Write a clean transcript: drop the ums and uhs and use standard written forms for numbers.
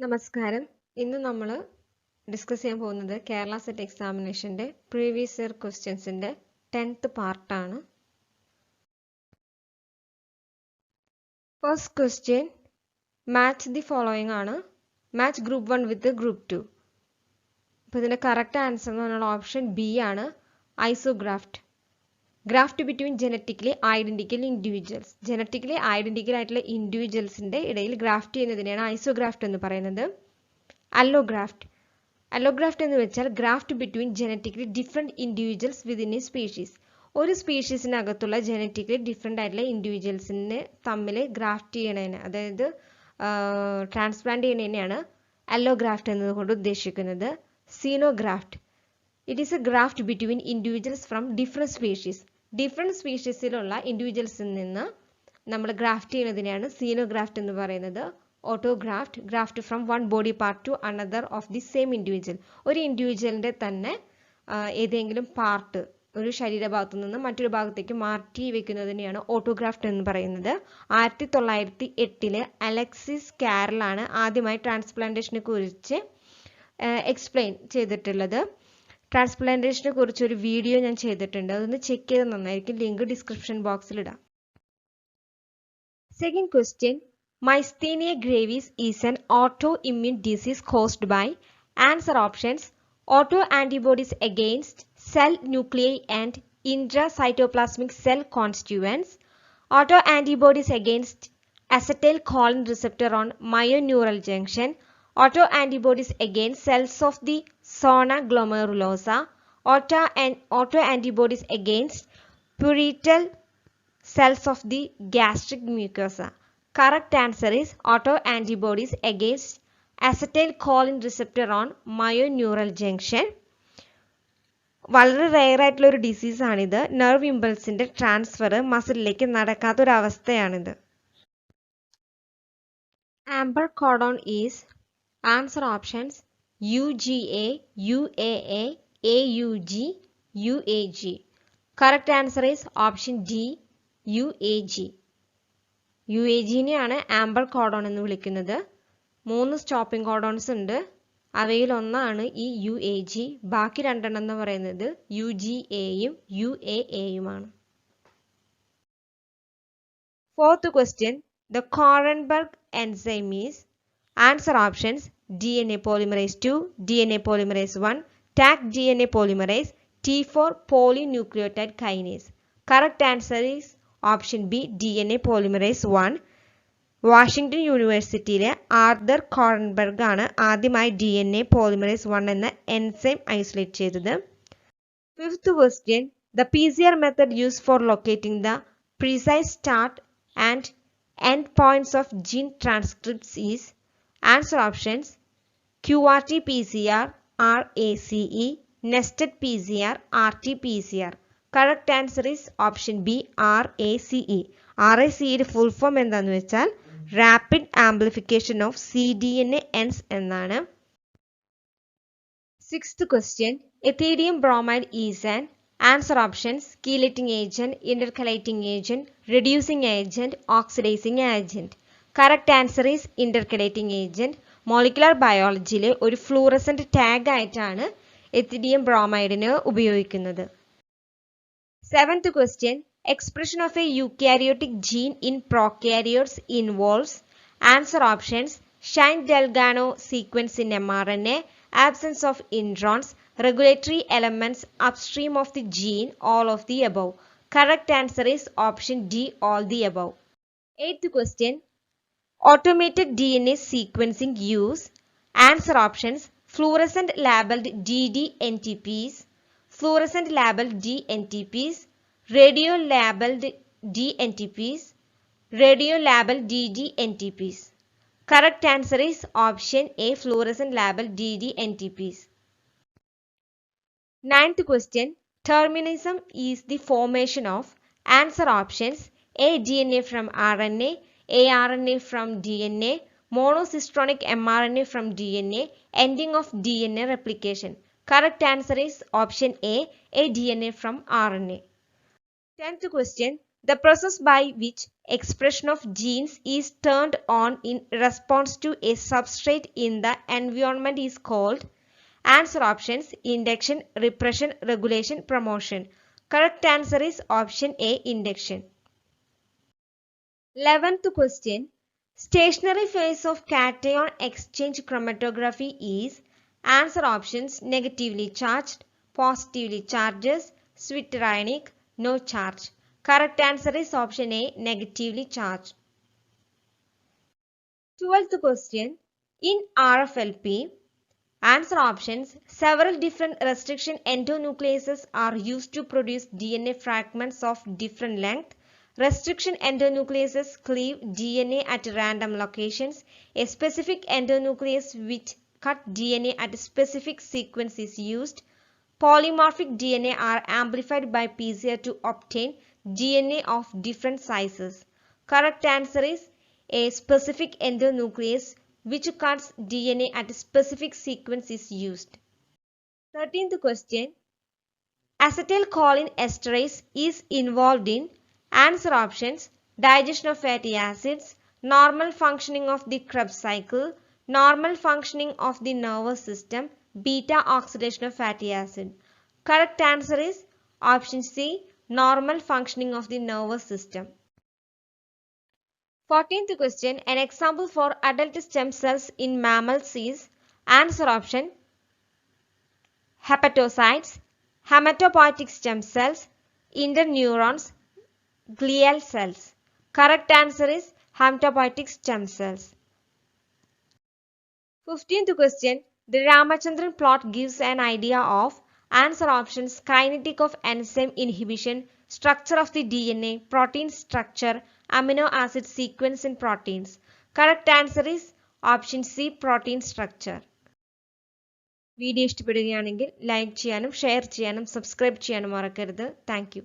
നമസ്കാരം. ഇന്ന് നമ്മൾ ഡിസ്കസ് ചെയ്യാൻ പോകുന്നത് കേരള സെറ്റ് എക്സാമിനേഷൻ്റെ പ്രീവിയസ് ഇയർ ക്വസ്റ്റ്യൻസിൻ്റെ 10th പാർട്ടാണ്. First question match the following ആണ്. Match group 1 with group 2. അപ്പോൾ ഇതിൻ്റെ കറക്റ്റ് ആൻസർ എന്ന് പറഞ്ഞാൽ ഓപ്ഷൻ ബി ആണ്, isograft. Graft between genetically identical individuals. Genetically identical ആയിട്ടുള്ള ഇൻഡിവിജ്വൽസിൻ്റെ ഇടയിൽ ഗ്രാഫ്റ്റ് ചെയ്യുന്നതിനെയാണ് ഐസോഗ്രാഫ്റ്റ് എന്ന് പറയുന്നത്. അല്ലോഗ്രാഫ്റ്റ്. അല്ലോഗ്രാഫ്റ്റ് എന്ന് വെച്ചാൽ graft between genetically different individuals within a species. ഒരു സ്പീഷീസിനകത്തുള്ള ജനറ്റിക്കലി ഡിഫറെൻ്റ് ആയിട്ടുള്ള ഇൻഡിവിജ്വൽസിനെ തമ്മിൽ ഗ്രാഫ്റ്റ് ചെയ്യണതിന്, അതായത് ട്രാൻസ്പ്ലാന്റ് ചെയ്യുന്നതിനെയാണ് അല്ലോഗ്രാഫ്റ്റ് എന്നതുകൊണ്ട് ഉദ്ദേശിക്കുന്നത്. Xenograft. It is a graft between individuals from different species. Different സ്പീഷീസിലുള്ള ഇൻഡിവിജ്വൽസിൽ നിന്ന് നമ്മൾ ഗ്രാഫ്റ്റ് ചെയ്യുന്നതിനെയാണ് സീനോഗ്രാഫ്റ്റ് എന്ന് പറയുന്നത്. Autograft. Graft from one body part to another of the same individual. ഒരു ഇൻഡിവിജ്വലിൻ്റെ തന്നെ ഏതെങ്കിലും പാർട്ട് ഒരു ശരീരഭാഗത്തു നിന്ന് മറ്റൊരു ഭാഗത്തേക്ക് മാറ്റി വെക്കുന്നതിനെയാണ് ഓട്ടോഗ്രാഫ്റ്റ് എന്ന് പറയുന്നത്. 1908 അലക്സിസ് കാരലാണ് ആദ്യമായി ട്രാൻസ്പ്ലാന്റേഷനെ കുറിച്ച് എക്സ്പ്ലെയിൻ ചെയ്തിട്ടുള്ളത്. ട്രാൻസ്പ്ലാന്റേഷനെ കുറിച്ച് ഒരു വീഡിയോ ഞാൻ ചെയ്തിട്ടുണ്ട്, അതൊന്ന് ചെക്ക് ചെയ്ത് നന്നായിരിക്കും. ലിങ്ക് ഡിസ്ക്രിപ്ഷൻ ബോക്സിൽ ഇടാം. Second question, Myasthenia gravis is an autoimmune disease caused by. Answer options: autoantibodies against cell nuclei and intracytoplasmic cell constituents, autoantibodies against acetylcholine receptor on myoneural junction, autoantibodies against cells of the zona glomerulosa, autoantibodies against parietal cells of the gastric mucosa. Correct answer is autoantibodies against acetylcholine receptor on myoneural junction. വളരെ rare ആയിട്ടുള്ള ഒരു disease ആണിത്. Nerve ഇമ്പൾസിന്റെ transfer മസിലിലേക്ക് നടക്കാത്തൊരവസ്ഥയാണിത്. Amber codon is. Answer options: UGA, UAA, AUG, UAG. Correct answer is option D, UAG. UAG-നെയാണ് amber codon എന്ന് വിളിക്കുന്നത്. 3 സ്റ്റോപ്പിംഗ് കോഡോൺസ് ഉണ്ട്, അവയിൽ ഒന്നാണ് ഈ UAG. ബാക്കി 2 എന്ന് പറയുന്നത് UGAയും UAAയുമാണ്. Fourth question, the Kornberg enzyme is. Answer options: DNA polymerase 2, DNA polymerase 1, Taq DNA polymerase, T4 polynucleotide kinase. Correct answer is option B, DNA polymerase 1. Washington യൂണിവേഴ്സിറ്റിയിലെ ആർതർ കോറൻബർഗ് ആണ് ആദ്യമായി DNA polymerase 1 എന്ന enzyme isolate ചെയ്തത്. Fifth question, the PCR method used for locating the precise start and end points of gene transcripts is. Answer options: QRT-PCR, RACE, nested PCR, RT-PCR. Correct answer is option B, RACE. RACE full form എന്താണെന്ന് വെച്ചാൽ rapid amplification of cDNA ends എന്നാണ്. Sixth question, ethidium bromide is an. Answer options: chelating agent, intercalating agent, reducing agent, oxidising agent. Correct answer is intercalating agent. Molecular ബയോളജിയിലെ ഒരു fluorescent tag ആയിട്ടാണ് Ethereum ബ്രോമൈഡിന് ഉപയോഗിക്കുന്നത്. Seventh question, expression of a eukaryotic gene in prokaryotes involves. Answer options: Shine-Delgado sequence in mRNA, absence of introns, regulatory elements upstream of the gene, all of the above. Correct answer is option D, all the above. Eighth question, automated DNA sequencing use. Answer options: fluorescent labeled ddNTPs, fluorescent labeled dNTPs, radio labeled dNTPs, radio labeled ddNTPs. Correct answer is option A, fluorescent labeled ddNTPs. Ninth question, terminism is the formation of. Answer options: A, DNA from RNA, A, RNA from DNA, monocystronic mRNA from DNA, ending of DNA replication. Correct answer is option A, DNA from RNA. 10th question, The process by which expression of genes is turned on in response to a substrate in the environment is called. Answer options: induction, repression, regulation, promotion. Correct answer is option A, induction. 11th question. Stationary phase of cation exchange chromatography is. Answer options: negatively charged, positively charged, zwitterionic, no charge. Correct answer is option A, negatively charged. 12th question. In RFLP, answer options: several different restriction endonucleases are used to produce DNA fragments of different length. Restriction endonucleases cleave DNA at random locations. A specific endonuclease which cut DNA at a specific sequence is used. Polymorphic DNA are amplified by PCR to obtain DNA of different sizes. Correct answer is a specific endonuclease which cuts DNA at a specific sequence is used. 13th question. Acetylcholine esterase is involved in. Answer options: digestion of fatty acids, normal functioning of the Krebs cycle, normal functioning of the nervous system, beta oxidation of fatty acid. Correct answer is option C, normal functioning of the nervous system. 14th question. An example for adult stem cells in mammals is. Answer option: hepatocytes, hematopoietic stem cells, interneurons, glial cells. Correct answer is hematopoietic stem cells. 15th question. The Ramachandran plot gives an idea of. Answer options: kinetic of enzyme inhibition, structure of the DNA, protein structure, amino acid sequence in proteins. Correct answer is option C, protein structure. Video ഇഷ്ടപ്പെടുകയാണെങ്കിൽ like ചെയ്യാനും share ചെയ്യാനും subscribe ചെയ്യാനും മറക്കരുത്. Thank you.